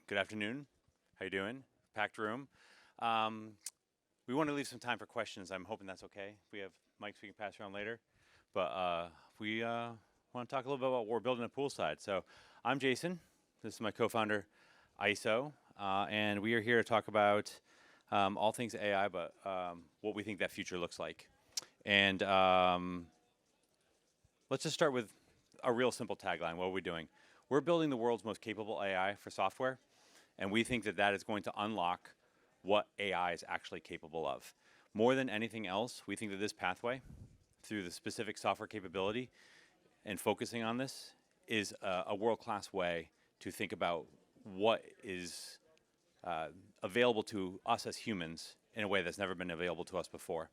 Good afternoon. How you doing? Packed room. Um, we want to leave some time for questions. I'm hoping that's okay. We have mics we can pass around later. But we want to talk a little bit about what we're building at Poolside. So I'm Jason. This is my co-founder, Eiso. And we are here to talk about all things AI, but what we think that future looks like. And let's just start with a real simple tagline. What are we doing? We're building the world's most capable AI for software, and we think that that is going to unlock what AI is actually capable of. More than anything else, we think that this pathway, through the specific software capability and focusing on this, is a world-class way to think about what is available to us as humans in a way that's never been available to us before.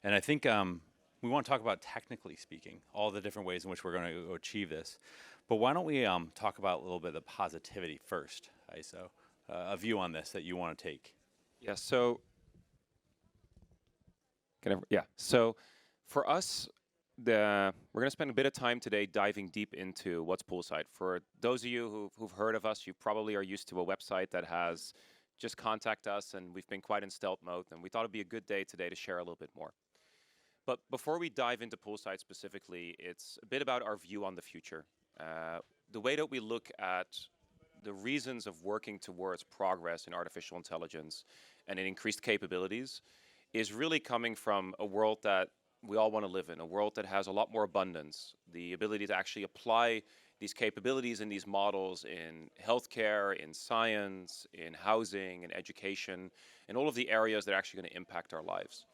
And I think we want to talk about, technically speaking, all the different ways in which we're going to achieve this. But why don't we talk about a little bit of the positivity first, Eiso? A view on this that you want to take. Yeah, so so for us, we're going to spend a bit of time today diving deep into what's Poolside. For those of you who've heard of us, you probably are used to a website that has just contact us, and we've been quite in stealth mode, and we thought it'd be a good day today to share a little bit more. But before we dive into Poolside specifically, it's a bit about our view on the future. The way that we look at the reasons of working towards progress in artificial intelligence and in increased capabilities is really coming from a world that we all want to live in, a world that has a lot more abundance, the ability to actually apply these capabilities and these models in healthcare, in science, in housing, in education, in all of the areas that are actually going to impact our lives.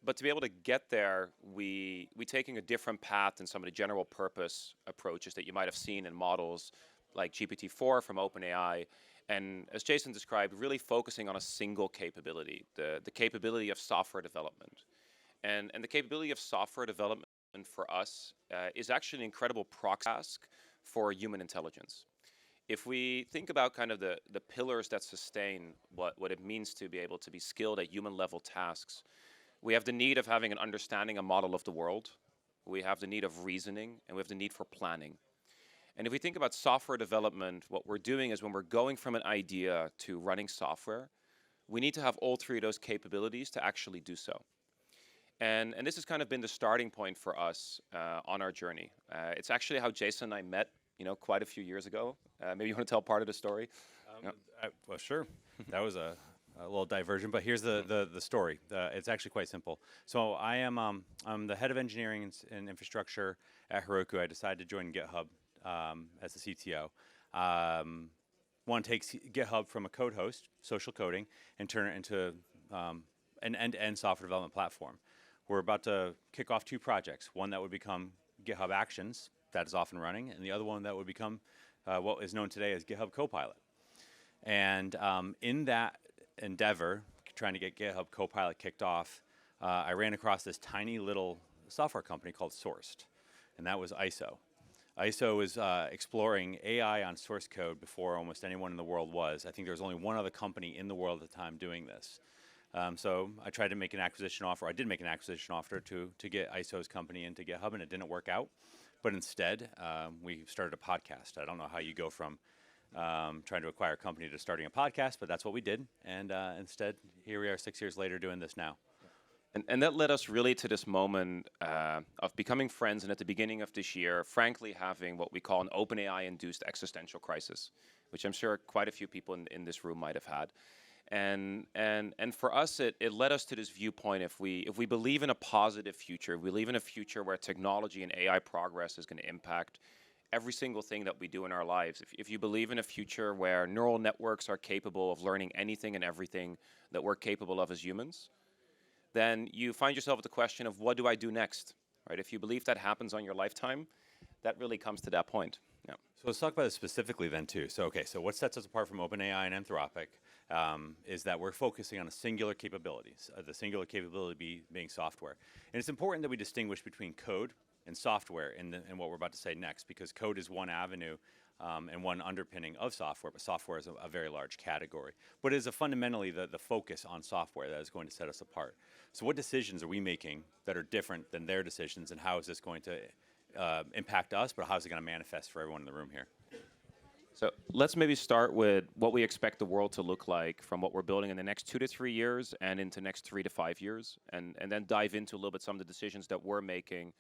But to be able to get there, we're taking a different path than some of the general purpose approaches that you might have seen in models like GPT-4 from OpenAI. And as Jason described, really focusing on a single capability, the capability of software development. And the capability of software development for us is actually an incredible proxy task for human intelligence. If we think about kind of the pillars that sustain what it means to be able to be skilled at human level tasks, we have the need of having an understanding, a model of the world. We have the need of reasoning, and we have the need for planning. And if we think about software development, what we're doing is when we're going from an idea to running software, we need to have all three of those capabilities to actually do so. And this has kind of been the starting point for us on our journey. It's actually how Jason and I met, quite a few years ago. Maybe you want to tell part of the story? Well, sure. That was a little diversion, but here's the story. It's actually quite simple. So I'm the head of engineering and infrastructure at Heroku. I decided to join GitHub as the CTO. Want to take GitHub from a code host, social coding, and turn it into an end-to-end software development platform. We're about to kick off two projects. One that would become GitHub Actions, that is off and running, and the other one that would become what is known today as GitHub Copilot. And in that endeavor, trying to get GitHub Copilot kicked off, I ran across this tiny little software company called Sourced, and that was Eiso. Eiso was exploring AI on source code before almost anyone in the world was. I think there was only one other company in the world at the time doing this. So I tried to make an acquisition offer. I did make an acquisition offer to get Eiso's company into GitHub, and it didn't work out. But instead, we started a podcast. I don't know how you go from trying to acquire a company to starting a podcast, but that's what we did. And instead, here we are 6 years later doing this now. And that led us really to this moment of becoming friends, and at the beginning of this year, frankly, having what we call an OpenAI-induced existential crisis, which I'm sure quite a few people in this room might have had. And for us, it led us to this viewpoint: if we believe in a positive future, we believe in a future where technology and AI progress is going to impact every single thing that we do in our lives. If you believe in a future where neural networks are capable of learning anything and everything that we're capable of as humans, then you find yourself with the question of, what do I do next? Right? If you believe that happens on your lifetime, that really comes to that point. Yeah. So let's talk about it specifically then too. So what sets us apart from OpenAI and Anthropic is that we're focusing on a singular capability, the singular capability being software. And it's important that we distinguish between code and software in what we're about to say next, because code is one avenue and one underpinning of software, but software is a very large category. But it is fundamentally the focus on software that is going to set us apart. So what decisions are we making that are different than their decisions, and how is this going to impact us, but how is it going to manifest for everyone in the room here? So let's maybe start with what we expect the world to look like from what we're building in the next 2 to 3 years and into next 3 to 5 years, and then dive into a little bit some of the decisions that we're making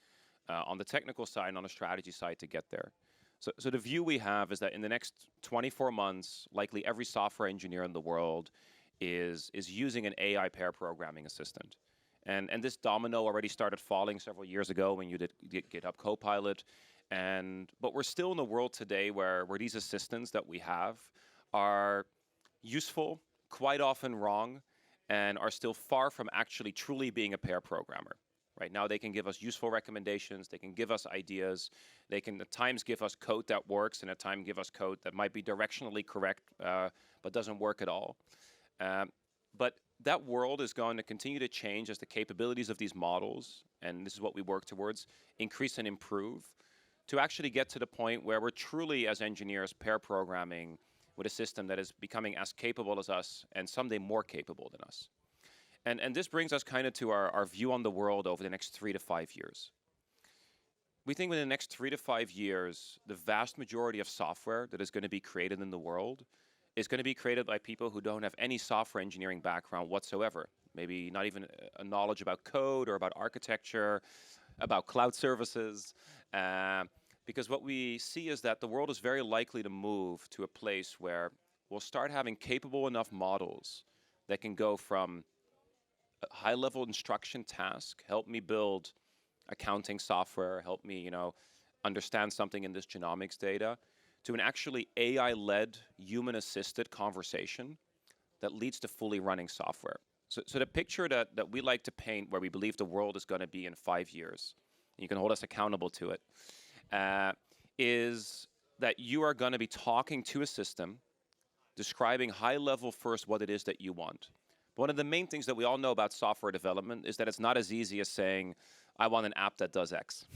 on the technical side and on the strategy side to get there. So the view we have is that in the next 24 months, likely every software engineer in the world is using an AI pair programming assistant. And this domino already started falling several years ago when you did GitHub Copilot. But we're still in a world today where these assistants that we have are useful, quite often wrong, and are still far from actually truly being a pair programmer. Right now, they can give us useful recommendations. They can give us ideas. They can at times give us code that works, and at times give us code that might be directionally correct, but doesn't work at all. But that world is going to continue to change as the capabilities of these models, and this is what we work towards, increase and improve, to actually get to the point where we're truly, as engineers, pair programming with a system that is becoming as capable as us and someday more capable than us. And this brings us kind of to our view on the world over the next 3 to 5 years. We think within the next 3 to 5 years, the vast majority of software that is going to be created in the world is going to be created by people who don't have any software engineering background whatsoever. Maybe not even a knowledge about code or about architecture, about cloud services. Because what we see is that the world is very likely to move to a place where we'll start having capable enough models that can go from a high-level instruction task, help me build accounting software, help me, understand something in this genomics data, to an actually AI-led, human-assisted conversation that leads to fully running software. So the picture that we like to paint where we believe the world is going to be in 5 years, and you can hold us accountable to it, is that you are going to be talking to a system, describing high-level first what it is that you want. One of the main things that we all know about software development is that it's not as easy as saying, I want an app that does X.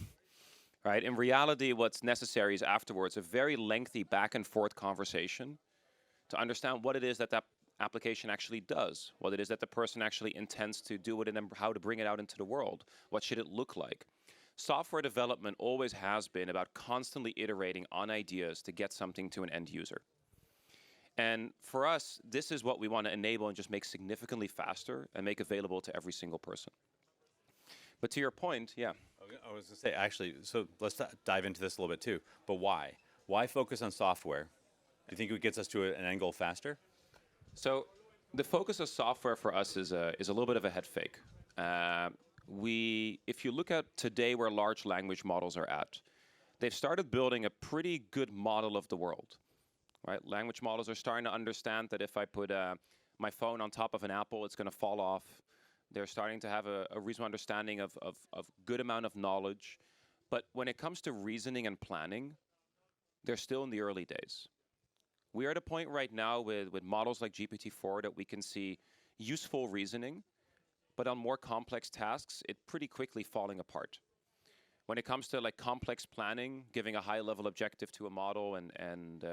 Right? In reality, what's necessary is afterwards a very lengthy back and forth conversation to understand what it is that application actually does, what it is that the person actually intends to do it, and then how to bring it out into the world. What should it look like? Software development always has been about constantly iterating on ideas to get something to an end user. And for us, this is what we want to enable and just make significantly faster and make available to every single person. But to your point, yeah. I was going to say, actually, so let's dive into this a little bit too. But why? Why focus on software? Do you think it gets us to an end goal faster? So the focus of software for us is a little bit of a head fake. If you look at today where large language models are at, they've started building a pretty good model of the world. Right? Language models are starting to understand that if I put my phone on top of an apple, it's going to fall off. They're starting to have a reasonable understanding of good amount of knowledge. But when it comes to reasoning and planning, they're still in the early days. We are at a point right now with models like GPT-4 that we can see useful reasoning, but on more complex tasks, it pretty quickly falling apart. When it comes to like complex planning, giving a high-level objective to a model and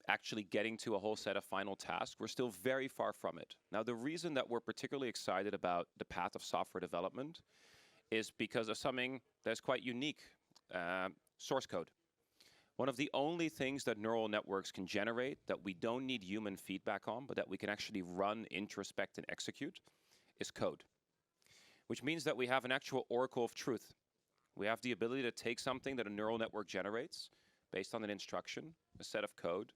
actually getting to a whole set of final tasks, we're still very far from it. Now, the reason that we're particularly excited about the path of software development is because of something that's quite unique, source code. One of the only things that neural networks can generate that we don't need human feedback on, but that we can actually run, introspect, and execute is code, which means that we have an actual oracle of truth. We have the ability to take something that a neural network generates based on an instruction, a set of code,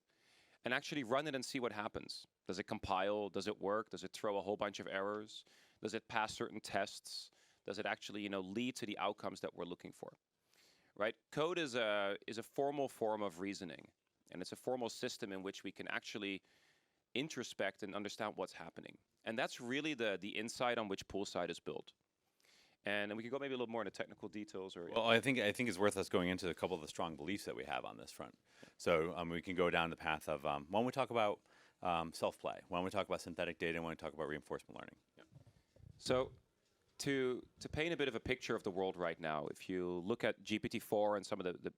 and actually run it and see what happens. Does it compile? Does it work? Does it throw a whole bunch of errors? Does it pass certain tests? Does it actually, lead to the outcomes that we're looking for? Right? Code is a formal form of reasoning, and it's a formal system in which we can actually introspect and understand what's happening. And that's really the insight on which Poolside is built. And we can go maybe a little more into technical details. Well, I think it's worth us going into a couple of the strong beliefs that we have on this front. So we can go down the path of when we talk about self-play, when we talk about synthetic data, and when we talk about reinforcement learning. Yeah. So to paint a bit of a picture of the world right now, if you look at GPT-4 and some of the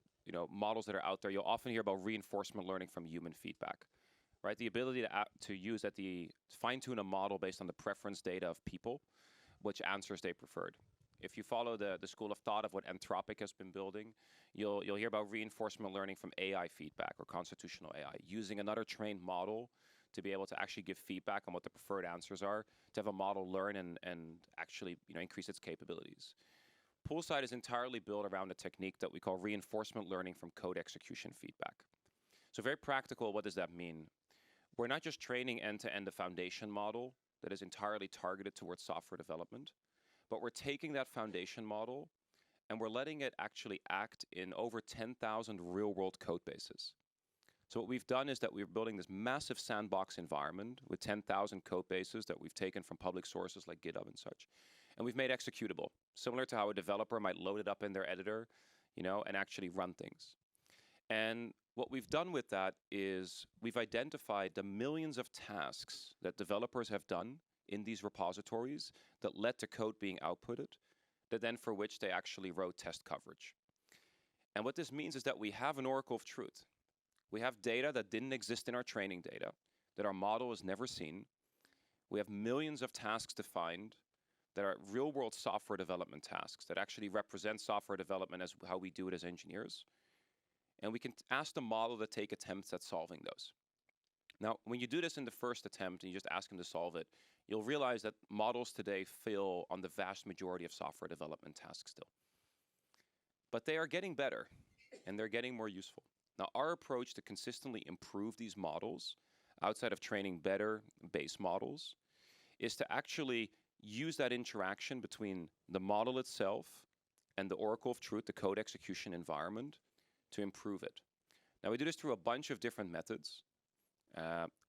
models that are out there, you'll often hear about reinforcement learning from human feedback. Right? The ability to use fine-tune a model based on the preference data of people, which answers they preferred. If you follow the school of thought of what Anthropic has been building, you'll hear about reinforcement learning from AI feedback or constitutional AI, using another trained model to be able to actually give feedback on what the preferred answers are, to have a model learn and actually increase its capabilities. Poolside is entirely built around a technique that we call reinforcement learning from code execution feedback. So very practical, what does that mean? We're not just training end-to-end a foundation model that is entirely targeted towards software development, but we're taking that foundation model and we're letting it actually act in over 10,000 real-world code bases. So what we've done is that we're building this massive sandbox environment with 10,000 code bases that we've taken from public sources like GitHub and such. And we've made executable, similar to how a developer might load it up in their editor, and actually run things. And what we've done with that is we've identified the millions of tasks that developers have done in these repositories that led to code being outputted, that then for which they actually wrote test coverage. And what this means is that we have an oracle of truth. We have data that didn't exist in our training data, that our model has never seen. We have millions of tasks defined that are real-world software development tasks that actually represent software development as how we do it as engineers. And we can ask the model to take attempts at solving those. Now, when you do this in the first attempt and you just ask them to solve it, you'll realize that models today fail on the vast majority of software development tasks still. But they are getting better, and they're getting more useful. Now, our approach to consistently improve these models, outside of training better base models, is to actually use that interaction between the model itself and the oracle of truth, the code execution environment, to improve it. Now, we do this through a bunch of different methods.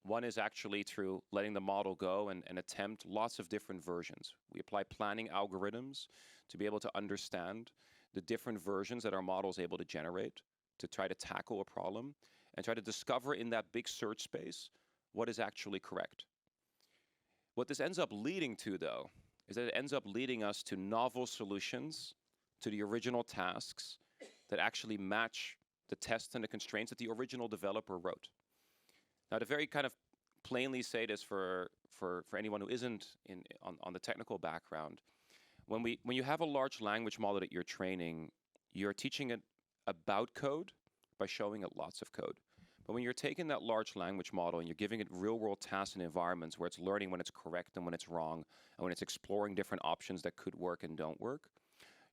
One is actually through letting the model go and attempt lots of different versions. We apply planning algorithms to be able to understand the different versions that our model is able to generate to try to tackle a problem and try to discover in that big search space what is actually correct. What this ends up leading to, though, is that it ends up leading us to novel solutions to the original tasks that actually match the tests and the constraints that the original developer wrote. Now, to very kind of plainly say this for anyone who isn't on the technical background, when you have a large language model that you're training, you're teaching it about code by showing it lots of code. But when you're taking that large language model and you're giving it real-world tasks and environments where it's learning when it's correct and when it's wrong, and when it's exploring different options that could work and don't work,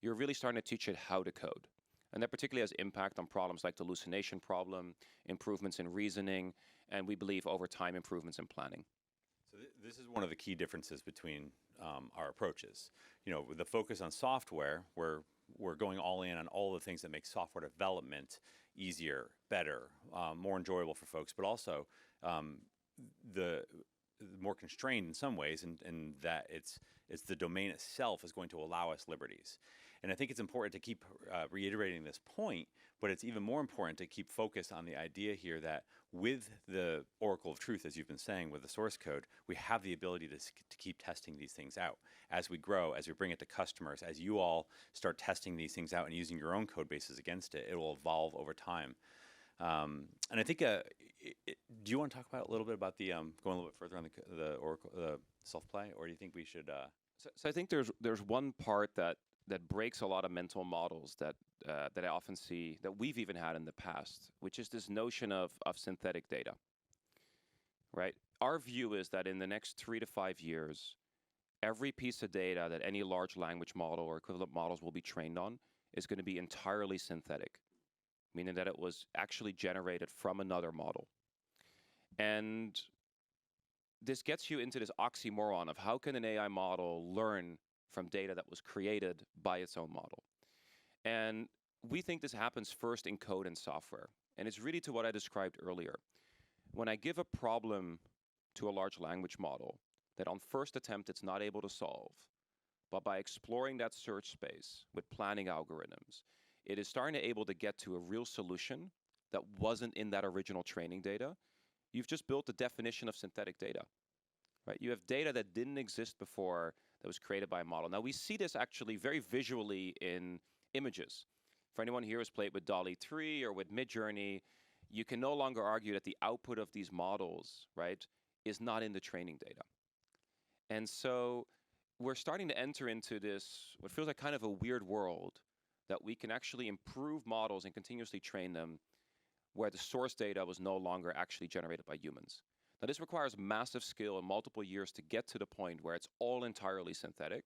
you're really starting to teach it how to code. And that particularly has impact on problems like the hallucination problem, improvements in reasoning, and we believe over time improvements in planning. So this is one of the key differences between our approaches. With the focus on software, we're going all in on all the things that make software development easier, better, more enjoyable for folks, but also the more constrained in some ways, and that it's the domain itself is going to allow us liberties. And I think it's important to keep reiterating this point, but it's even more important to keep focused on the idea here that with the oracle of truth, as you've been saying, with the source code, we have the ability to keep testing these things out. As we grow, as we bring it to customers, as you all start testing these things out and using your own code bases against it, it will evolve over time. And I think, do you want to talk about a little bit about the going a little bit further on the oracle, the self-play, or do you think we should? So I think there's one part that breaks a lot of mental models that I often see, that we've even had in the past, which is this notion of synthetic data, right? Our view is that in the next 3 to 5 years, every piece of data that any large language model or equivalent models will be trained on is going to be entirely synthetic, meaning that it was actually generated from another model. And this gets you into this oxymoron of how can an AI model learn from data that was created by its own model. And we think this happens first in code and software. And it's really to what I described earlier. When I give a problem to a large language model that on first attempt it's not able to solve, but by exploring that search space with planning algorithms, it is starting to able to get to a real solution that wasn't in that original training data. You've just built a definition of synthetic data, right? You have data that didn't exist before that was created by a model. Now, we see this actually very visually in images. For anyone here who's played with DALL-E 3 or with Midjourney, you can no longer argue that the output of these models, right, is not in the training data. And so we're starting to enter into this, what feels like kind of a weird world, that we can actually improve models and continuously train them where the source data was no longer actually generated by humans. Now, this requires massive skill and multiple years to get to the point where it's all entirely synthetic.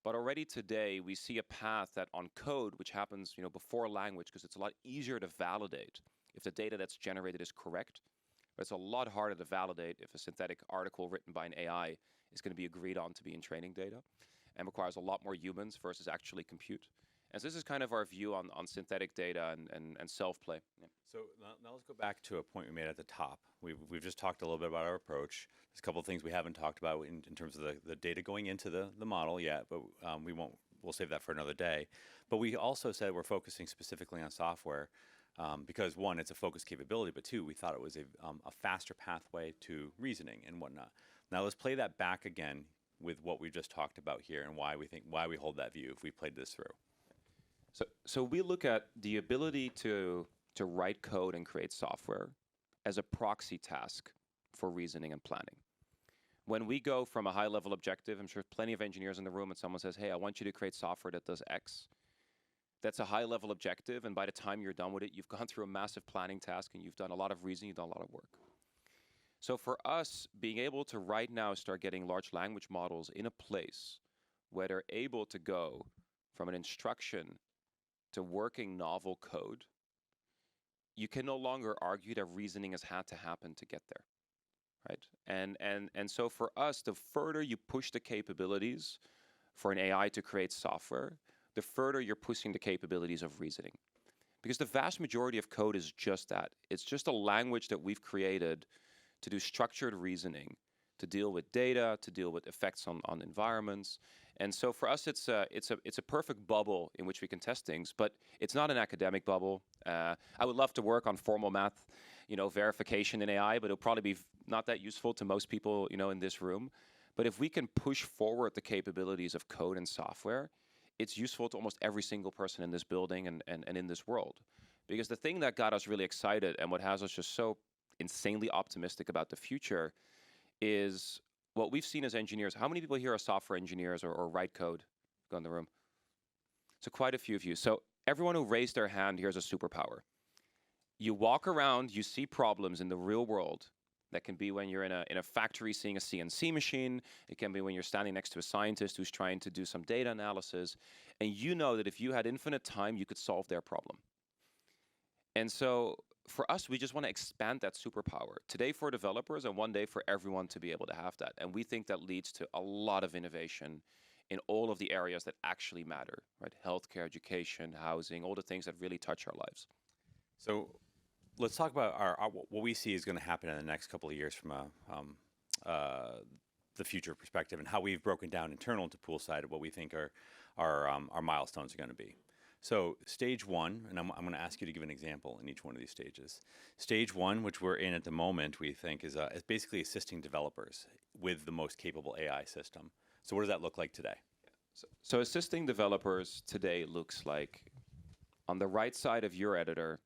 But already today, we see a path that on code, which happens, before language, because it's a lot easier to validate if the data that's generated is correct. But it's a lot harder to validate if a synthetic article written by an AI is going to be agreed on to be in training data, and requires a lot more humans versus actually compute. And so this is kind of our view on synthetic data and self-play. Yeah. So now let's go back to a point we made at the top. We've just talked a little bit about our approach. There's a couple of things we haven't talked about in terms of the data going into the model yet, but we'll save that for another day. But we also said we're focusing specifically on software because one, it's a focused capability, but two, we thought it was a faster pathway to reasoning and whatnot. Now let's play that back again with what we just talked about here and why we hold that view if we played this through. So we look at the ability to write code and create software as a proxy task for reasoning and planning. When we go from a high-level objective, I'm sure plenty of engineers in the room, and someone says, hey, I want you to create software that does X. That's a high-level objective, and by the time you're done with it, you've gone through a massive planning task, and you've done a lot of reasoning, you've done a lot of work. So for us, being able to right now start getting large language models in a place where they're able to go from an instruction to working novel code, you can no longer argue that reasoning has had to happen to get there, right? And so for us, the further you push the capabilities for an AI to create software, the further you're pushing the capabilities of reasoning. Because the vast majority of code is just that. It's just a language that we've created to do structured reasoning, to deal with data, to deal with effects on environments. And so for us, it's a perfect bubble in which we can test things, but it's not an academic bubble. I would love to work on formal math, verification in AI, but it'll probably be not that useful to most people, in this room. But if we can push forward the capabilities of code and software, it's useful to almost every single person in this building and in this world. Because the thing that got us really excited and what has us just so insanely optimistic about the future is what we've seen as engineers. How many people here are software engineers or write code? Go in the room. So quite a few of you. So everyone who raised their hand here is a superpower. You walk around, you see problems in the real world. That can be when you're in a factory seeing a CNC machine. It can be when you're standing next to a scientist who's trying to do some data analysis. And you know that if you had infinite time, you could solve their problem. And so for us, we just want to expand that superpower today for developers and one day for everyone to be able to have that. And we think that leads to a lot of innovation in all of the areas that actually matter, right? Healthcare, education, housing, all the things that really touch our lives. So let's talk about what we see is going to happen in the next couple of years from the future perspective and how we've broken down internal to Poolside what we think our milestones are going to be. So stage one, and I'm going to ask you to give an example in each one of these stages. Stage one, which we're in at the moment, we think is basically assisting developers with the most capable AI system. So what does that look like today? So assisting developers today looks like on the right side of your editor,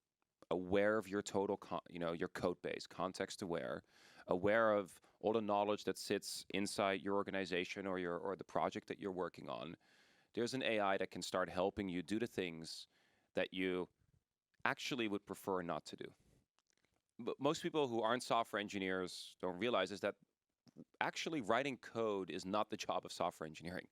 aware of your total, your code base, context aware of all the knowledge that sits inside your organization or the project that you're working on. There's an AI that can start helping you do the things that you actually would prefer not to do. But most people who aren't software engineers don't realize is that actually writing code is not the job of software engineering.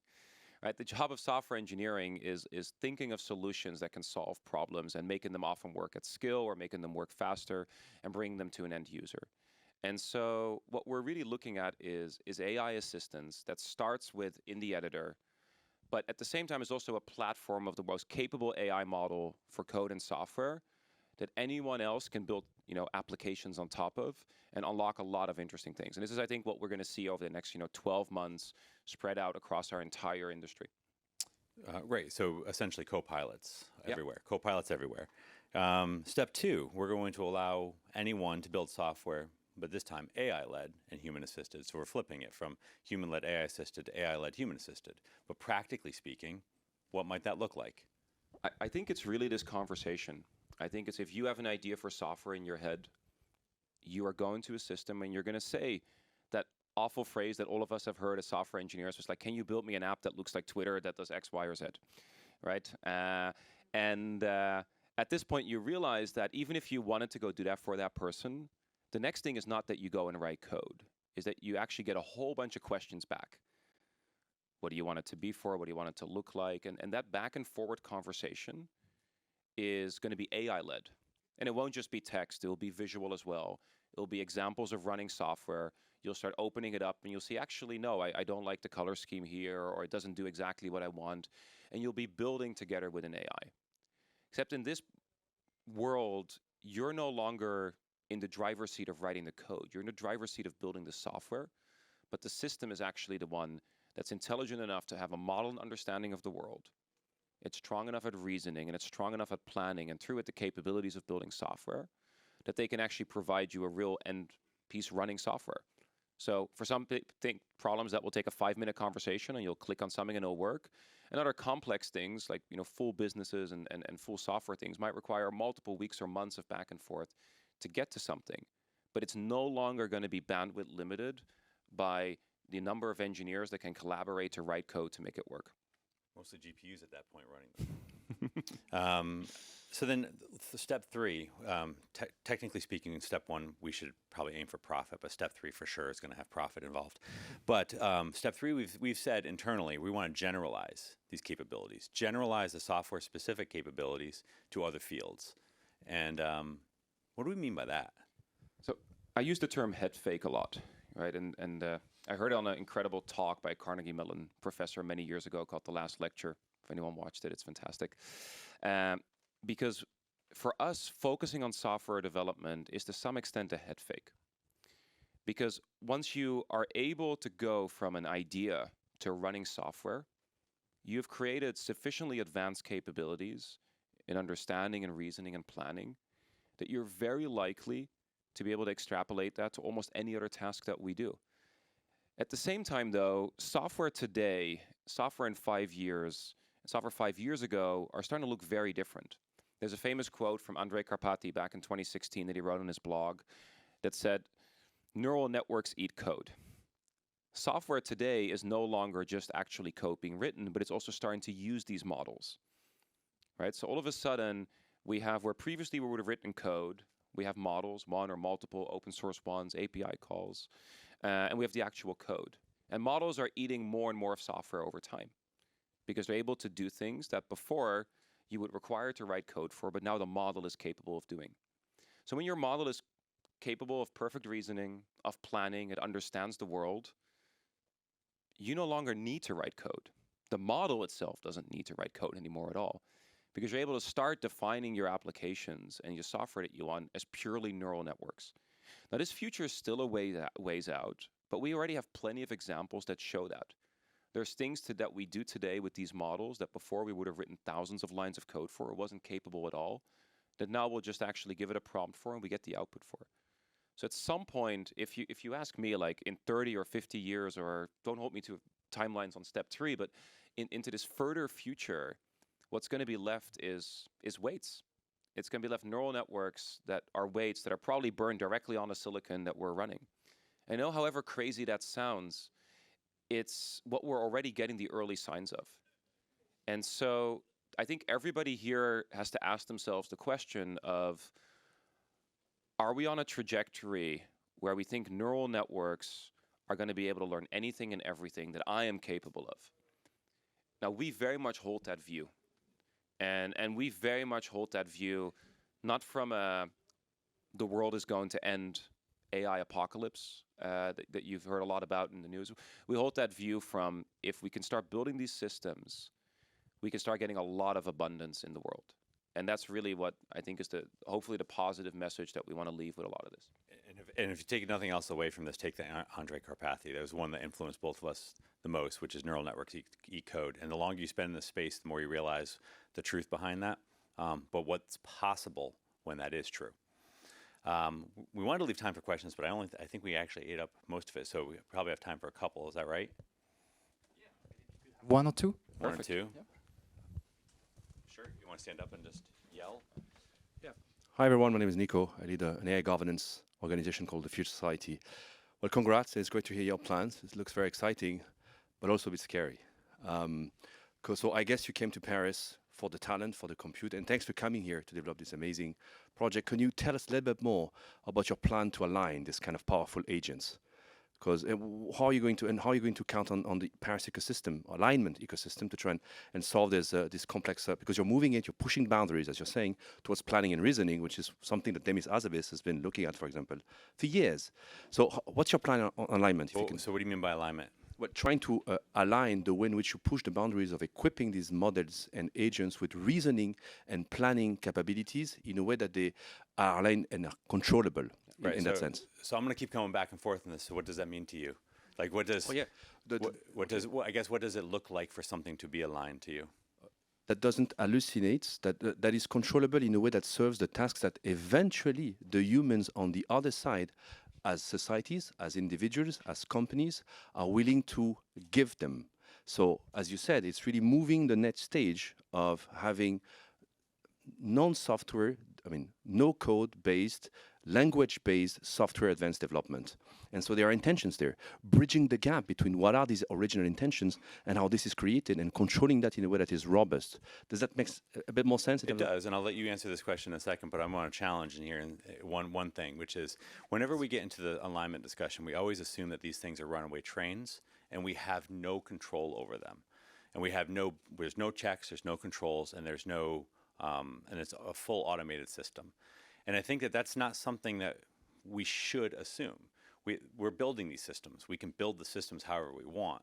Right? The job of software engineering is thinking of solutions that can solve problems and making them often work at scale or making them work faster and bringing them to an end user. And so what we're really looking at is AI assistance that starts with in the editor, but at the same time is also a platform of the most capable AI model for code and software that anyone else can build applications on top of and unlock a lot of interesting things. And this is, I think, what we're going to see over the next 12 months spread out across our entire industry. Right, so essentially co-pilots everywhere, Yep. co-pilots everywhere. Step two, we're going to allow anyone to build software, but this time AI-led and human-assisted. So we're flipping it from human-led AI-assisted to AI-led human-assisted. But practically speaking, what might that look like? I think it's really this conversation. I think it's if you have an idea for software in your head, you are going to a system and you're going to say that awful phrase that all of us have heard as software engineers. It's like, can you build me an app that looks like Twitter that does X, Y, or Z, right? And at this point, you realize that even if you wanted to go do that for that person, the next thing is not that you go and write code, is that you actually get a whole bunch of questions back. What do you want it to be for? What do you want it to look like? And that back and forward conversation is going to be AI-led. And it won't just be text, it will be visual as well. It'll be examples of running software. You'll start opening it up and you'll see, actually, no, I don't like the color scheme here, or it doesn't do exactly what I want. And you'll be building together with an AI. Except in this world, you're no longer in the driver's seat of writing the code. You're in the driver's seat of building the software, but the system is actually the one that's intelligent enough to have a model and understanding of the world. It's strong enough at reasoning and it's strong enough at planning, and through it the capabilities of building software, that they can actually provide you a real end piece running software. So for some problems that will take a 5-minute conversation and you'll click on something and it'll work. And other complex things like full businesses and full software things might require multiple weeks or months of back and forth to get to something. But it's no longer going to be bandwidth limited by the number of engineers that can collaborate to write code to make it work. Mostly GPUs at that point running. So then step 3, technically speaking, in step 1, we should probably aim for profit, but step 3 for sure is going to have profit involved. But step 3, we've said internally, we want to generalize these capabilities, generalize the software specific capabilities to other fields. And what do we mean by that? So I use the term head fake a lot, right? And I heard it on an incredible talk by a Carnegie Mellon professor many years ago called The Last Lecture. If anyone watched it, it's fantastic. Because for us, focusing on software development is to some extent a head fake. Because once you are able to go from an idea to running software, you've created sufficiently advanced capabilities in understanding and reasoning and planning that you're very likely to be able to extrapolate that to almost any other task that we do. At the same time, though, software today, software in 5 years, software 5 years ago are starting to look very different. There's a famous quote from Andrej Karpathy back in 2016 that he wrote on his blog that said, "Neural networks eat code." Software today is no longer just actually code being written, but it's also starting to use these models, right? So all of a sudden, we have where previously we would have written code, we have models, one or multiple open source ones, API calls, and we have the actual code. And models are eating more and more of software over time because they're able to do things that before you would require to write code for, but now the model is capable of doing. So when your model is capable of perfect reasoning, of planning, it understands the world, you no longer need to write code. The model itself doesn't need to write code anymore at all, because you're able to start defining your applications and your software that you want as purely neural networks. Now, this future is still a ways out, but we already have plenty of examples that show that. There's things that we do today with these models that before we would have written thousands of lines of code for, it wasn't capable at all, that now we'll just actually give it a prompt for and we get the output for it. So at some point, if you ask me, like in 30 or 50 years, or don't hold me to timelines on step 3, but into this further future, what's going to be left is weights. It's going to be left neural networks that are weights that are probably burned directly on the silicon that we're running. I know, however crazy that sounds, it's what we're already getting the early signs of. And so I think everybody here has to ask themselves the question of, are we on a trajectory where we think neural networks are going to be able to learn anything and everything that I am capable of? Now, we very much hold that view. And we very much hold that view, not from the world is going to end AI apocalypse that you've heard a lot about in the news. We hold that view from, if we can start building these systems, we can start getting a lot of abundance in the world. And that's really what I think is hopefully the positive message that we want to leave with a lot of this. And if you take nothing else away from this, take the Andrej Karpathy. That was one that influenced both of us the most, which is neural networks eat code. And the longer you spend in this space, the more you realize the truth behind that, but what's possible when that is true. We wanted to leave time for questions, but I think we actually ate up most of it, so we probably have time for a couple. Is that right? Yeah. One or two? One Perfect. or two? Yep. Sure. You want to stand up and just yell? Hi everyone, my name is Nico. I lead an AI governance organization called the Future Society. Well, congrats. It's great to hear your plans. It looks very exciting, but also a bit scary. So I guess you came to Paris for the talent, for the compute, and thanks for coming here to develop this amazing project. Can you tell us a little bit more about your plan to align this kind of powerful agents? Because how are you going to count on the Paris ecosystem, alignment ecosystem, to try and solve this complex? Because you're moving it, you're pushing boundaries, as you're saying, towards planning and reasoning, which is something that Demis Hassabis has been looking at, for example, for years. So what's your plan on alignment? So what do you mean by alignment? Well, trying to align the way in which you push the boundaries of equipping these models and agents with reasoning and planning capabilities in a way that they are aligned and are controllable in that sense. So I'm going to keep coming back and forth on this. So what does that mean to you? Like, what does? Oh, yeah. I guess what does it look like for something to be aligned to you? That doesn't hallucinate, that is controllable in a way that serves the tasks that eventually the humans on the other side, as societies, as individuals, as companies, are willing to give them. So, as you said, it's really moving the next stage of having non-software, no code-based, language-based software advanced development. And so there are intentions there, bridging the gap between what are these original intentions and how this is created and controlling that in a way that is robust. Does that make a bit more sense? It does, and I'll let you answer this question in a second, but I want to challenge in here one thing, which is whenever we get into the alignment discussion, we always assume that these things are runaway trains and we have no control over them. And there's no checks, there's no controls, and there's no, and it's a full automated system. And I think that that's not something that we should assume. We're building these systems. We can build the systems however we want.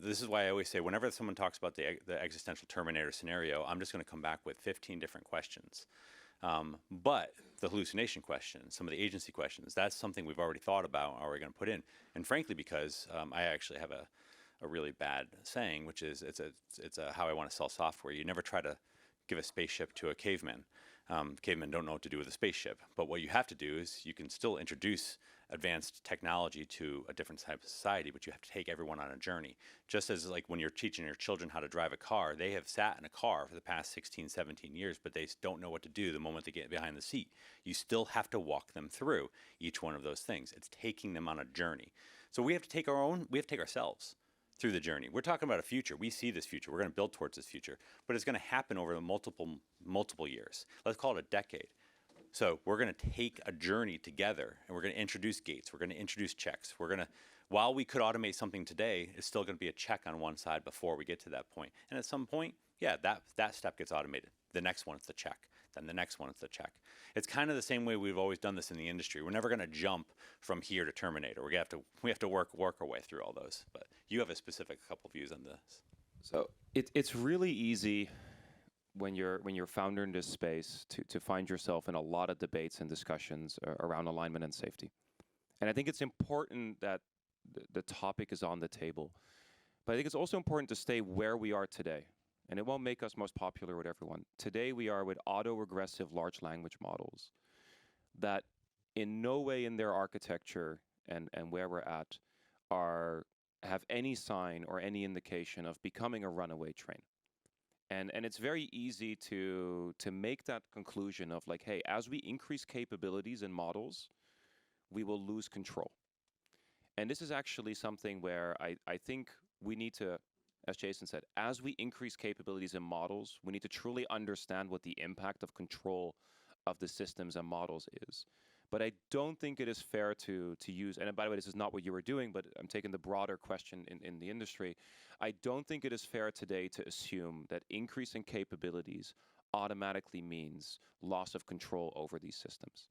This is why I always say whenever someone talks about the existential terminator scenario, I'm just going to come back with 15 different questions. But the hallucination questions, some of the agency questions, that's something we've already thought about, are we going to put in? And frankly, because I actually have a really bad saying, which is it's a how I want to sell software. You never try to give a spaceship to a caveman. Cavemen don't know what to do with a spaceship. But what you have to do is you can still introduce advanced technology to a different type of society, but you have to take everyone on a journey. Just as like when you're teaching your children how to drive a car, they have sat in a car for the past 16, 17 years, but they don't know what to do the moment they get behind the seat. You still have to walk them through each one of those things. It's taking them on a journey. So we have to take ourselves through the journey. We're talking about a future. We see this future. We're going to build towards this future, but it's going to happen over multiple years. Let's call it a decade. So we're going to take a journey together, and we're going to introduce gates. We're going to introduce checks. While we could automate something today, it's still going to be a check on one side before we get to that point. And at some point, yeah, that step gets automated. The next one is the check. Then the next one is the check. It's kind of the same way we've always done this in the industry. We're never going to jump from here to Terminator. We have to work our way through all those. But you have a specific couple views on this. So it's really easy when you're founder in this space to find yourself in a lot of debates and discussions around alignment and safety. And I think it's important that the topic is on the table. But I think it's also important to stay where we are today. And it won't make us most popular with everyone. Today we are with auto-regressive large language models that in no way in their architecture and where we're at have any sign or any indication of becoming a runaway train. And it's very easy to make that conclusion of like, hey, as we increase capabilities in models, we will lose control. And this is actually something where I think we need to, as Jason said, as we increase capabilities in models, we need to truly understand what the impact of control of the systems and models is. But I don't think it is fair to use, and by the way, this is not what you were doing, but I'm taking the broader question in the industry. I don't think it is fair today to assume that increasing capabilities automatically means loss of control over these systems.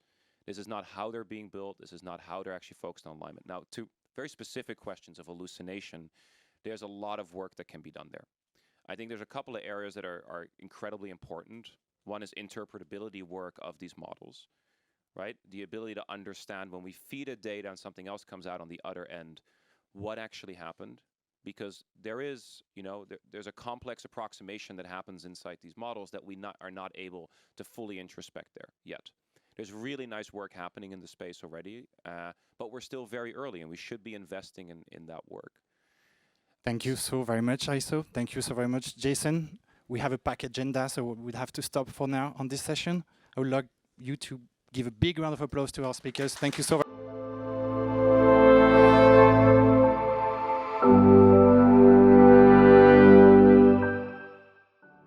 This is not how they're being built. This is not how they're actually focused on alignment. Now, to very specific questions of hallucination, there's a lot of work that can be done there. I think there's a couple of areas that are incredibly important. One is interpretability work of these models, right? The ability to understand when we feed it data and something else comes out on the other end, what actually happened. Because there is, there's a complex approximation that happens inside these models that we are not able to fully introspect there yet. There's really nice work happening in the space already, but we're still very early and we should be investing in that work. Thank you so very much, Eiso. Thank you so very much, Jason. We have a packed agenda, so we'll have to stop for now on this session. I would like you to give a big round of applause to our speakers. Thank you so much.